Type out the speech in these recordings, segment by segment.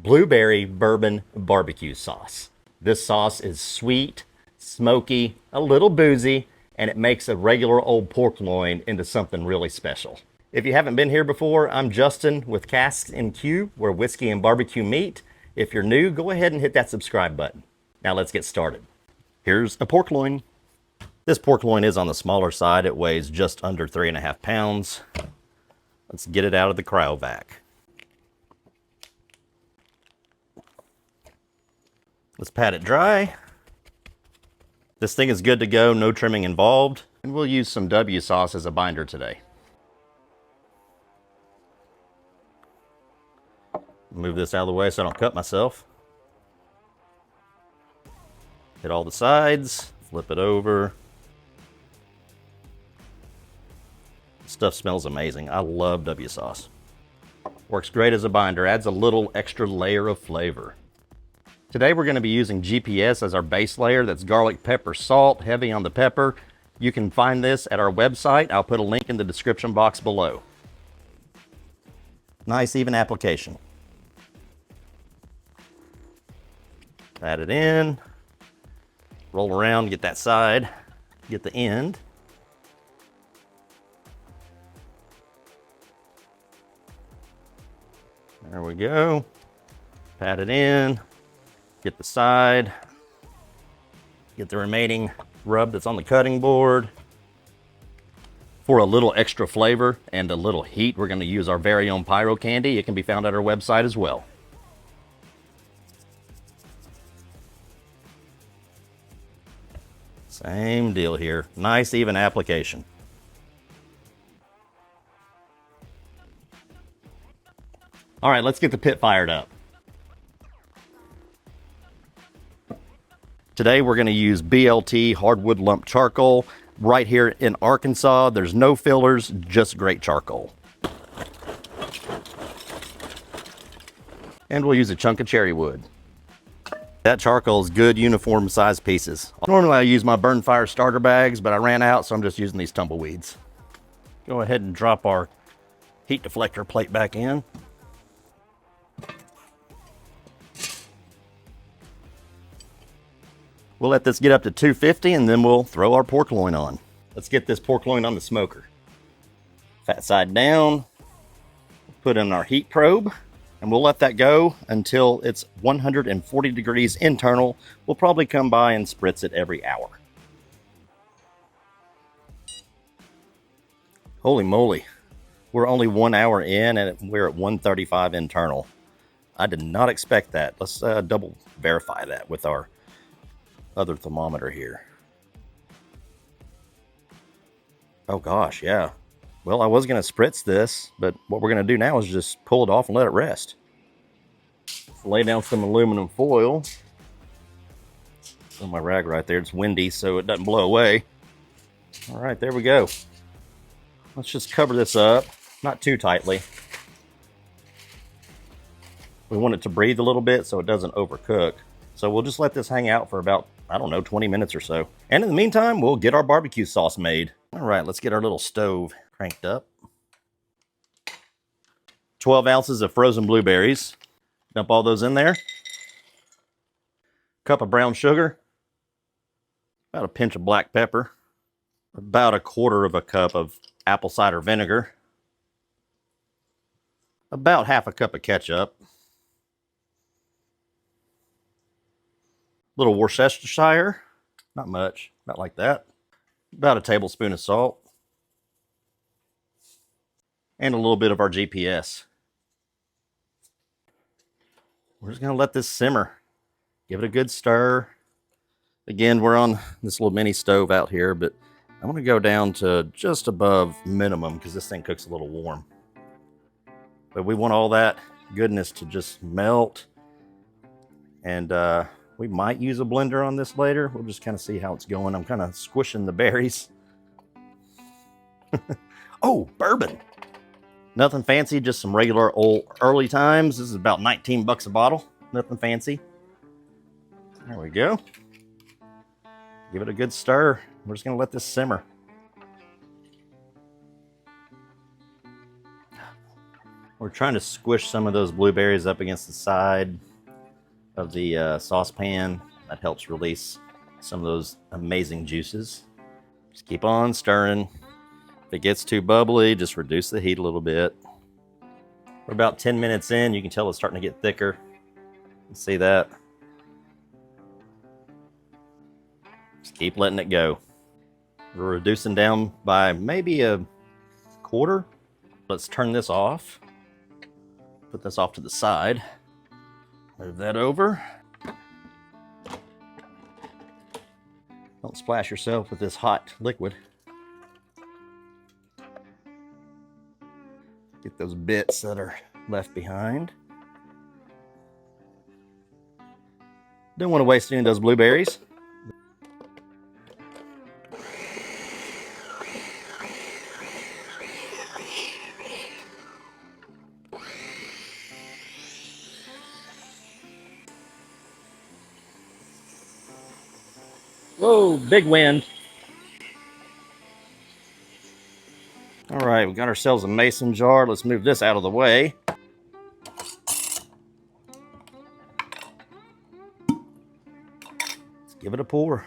Blueberry Bourbon BBQ Sauce. This sauce is sweet, smoky, a little boozy, and it makes a regular old pork loin into something really special. If you haven't been here before, I'm Justin with Casks-n-Que, where whiskey and barbecue meet. If you're new, go ahead and hit that subscribe button. Now let's get started. Here's a pork loin. This pork loin is on the smaller side. It weighs just under 3.5 pounds. Let's get it out of the cryovac. Let's pat it dry. This thing is good to go, no trimming involved. And we'll use some W sauce as a binder today. Move this out of the way so I don't cut myself. Hit all the sides, flip it over. Stuff smells amazing. I love W sauce. Works great as a binder, adds a little extra layer of flavor. Today we're going to be using GPS as our base layer. That's garlic, pepper, salt, heavy on the pepper. You can find this at our website. I'll put a link in the description box below. Nice even application. Add it in. Roll around, get that side, get the end. There we go. Pat it in. Get the side, get the remaining rub that's on the cutting board. For a little extra flavor and a little heat, we're going to use our very own pyro candy. It can be found at our website as well. Same deal here. Nice even application. All right, let's get the pit fired up. Today we're going to use BLT hardwood lump charcoal. Right here in Arkansas, there's no fillers, just great charcoal. And we'll use a chunk of cherry wood. That charcoal is good uniform size pieces. Normally I use my burn fire starter bags, but I ran out, so I'm just using these tumbleweeds. Go ahead and drop our heat deflector plate back in. We'll let this get up to 250 and then we'll throw our pork loin on. Let's get this pork loin on the smoker. Fat side down, put in our heat probe, and we'll let that go until it's 140 degrees internal. We'll probably come by and spritz it every hour. Holy moly, we're only 1 hour in and we're at 135 internal. I did not expect that. Let's double verify that with our other thermometer here. Oh gosh, yeah. Well, I was going to spritz this, but what we're going to do now is just pull it off and let it rest. Let's lay down some aluminum foil on my rag right there. It's windy, so it doesn't blow away. All right, there we go. Let's just cover this up, not too tightly. We want it to breathe a little bit so it doesn't overcook. So we'll just let this hang out for about, I don't know, 20 minutes or so. And in the meantime, we'll get our barbecue sauce made. All right, let's get our little stove cranked up. 12 ounces of frozen blueberries. Dump all those in there. Cup of brown sugar. About a pinch of black pepper. About 1/4 cup of apple cider vinegar. About 1/2 cup of ketchup. Little Worcestershire, not much, not like that. About a tablespoon of salt. And a little bit of our GPS. We're just gonna let this simmer. Give it a good stir. Again, we're on this little mini stove out here, but I'm gonna go down to just above minimum because this thing cooks a little warm. But we want all that goodness to just melt. And we might use a blender on this later. We'll just kind of see how it's going. I'm kind of squishing the berries. Oh, bourbon. Nothing fancy, just some regular old early times. This is about 19 bucks a bottle. Nothing fancy. There we go. Give it a good stir. We're just going to let this simmer. We're trying to squish some of those blueberries up against the side of the saucepan. That helps release some of those amazing juices. Just keep on stirring. If it gets too bubbly, just reduce the heat a little bit. We're about 10 minutes in. You can tell it's starting to get thicker. You see that? Just keep letting it go. We're reducing down by maybe a quarter. Let's turn this off. Put this off to the side. Move that over. Don't splash yourself with this hot liquid. Get those bits that are left behind. Don't want to waste any of those blueberries. Whoa, big wind. All right, we got ourselves a mason jar. Let's move this out of the way. Let's give it a pour.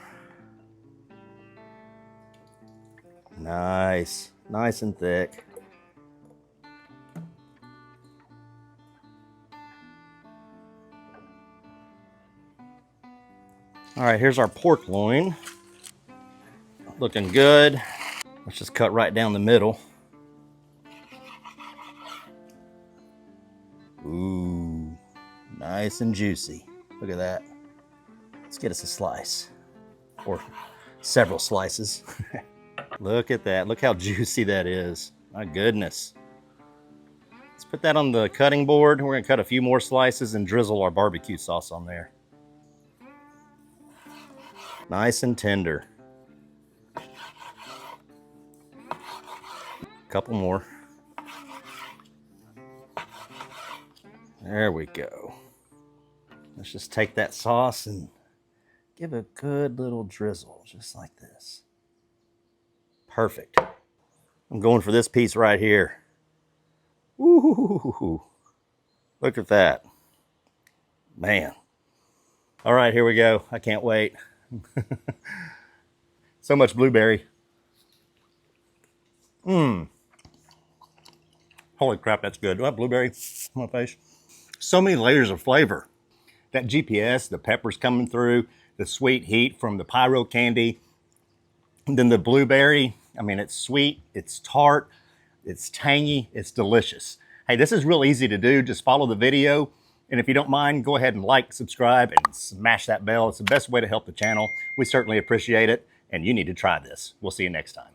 Nice, nice and thick. All right, here's our pork loin. Looking good. Let's just cut right down the middle. Ooh, nice and juicy. Look at that. Let's get us a slice, or several slices. Look at that. Look how juicy that is. My goodness. Let's put that on the cutting board. We're gonna cut a few more slices and drizzle our barbecue sauce on there. Nice and tender. Couple more. There we go. Let's just take that sauce and give a good little drizzle, just like this. Perfect. I'm going for this piece right here. Ooh, look at that. Man. All right, here we go. I can't wait. So much blueberry. Mmm. Holy crap, that's good. Do I have blueberry on my face? So many layers of flavor. That GPS, the peppers coming through, the sweet heat from the pyro candy, and then the blueberry. I mean, it's sweet, it's tart, it's tangy, it's delicious. Hey, this is real easy to do. Just follow the video. And if you don't mind, go ahead and like, subscribe, and smash that bell. It's the best way to help the channel. We certainly appreciate it, and you need to try this. We'll see you next time.